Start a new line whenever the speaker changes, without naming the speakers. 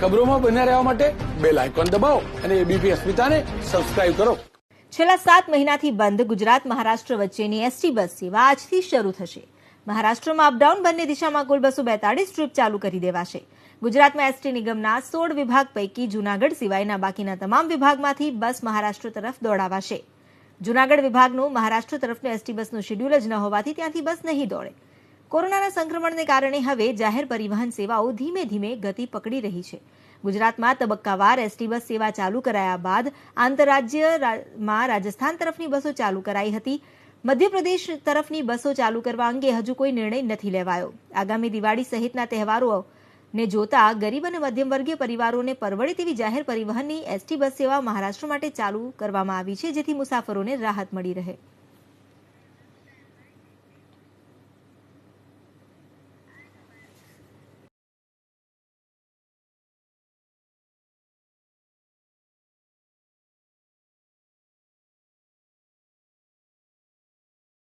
ખબરોમાં બન્યા રહેવા માટે બેલ આઇકોન દબાવો અને એબીપી અસ્મિતાને સબસ્ક્રાઇબ કરો.
છેલ્લા 7 મહિનાથી બંધ ગુજરાત મહારાષ્ટ્ર વચ્ચેની એસટી બસ સેવા આજથી શરૂ થશે. મહારાષ્ટ્રમાં અપડાઉન બંને દિશામાં કુલ 242 ટ્રીપ ચાલુ કરી દેવાશે. ગુજરાતમાં એસટી નિગમના 16 વિભાગ પૈકી જૂનાગઢ સિવાયના બાકીના તમામ વિભાગમાંથી બસ મહારાષ્ટ્ર તરફ દોડાવાશે. જૂનાગઢ વિભાગનું મહારાષ્ટ્ર તરફનું એસટી બસનું શેડ્યુલ જ ન હોવાથી ત્યાંથી બસ નહીં દોડે. કોરોનાના સંક્રમણને કારણે હવે જાહેર પરિવહન સેવાઓ ધીમે ધીમે ગતિ પકડી રહી છે. ગુજરાતમાં તબક્કાવાર એસટી બસ સેવા ચાલુ કરાયા બાદ આંતરરાજ્યમાં રાજસ્થાન તરફની બસો ચાલુ કરાઈ હતી. મધ્યપ્રદેશ તરફની બસો ચાલુ કરવા અંગે હજુ કોઈ નિર્ણય નથી લેવાયો. આગામી દિવાળી સહિતના તહેવારોને જોતા ગરીબ અને મધ્યમવર્ગીય પરિવારોને પરવડે તેવી જાહેર પરિવહનની એસટી બસ સેવા મહારાષ્ટ્ર માટે ચાલુ કરવામાં આવી છે, જેથી મુસાફરોને રાહત મળી રહે.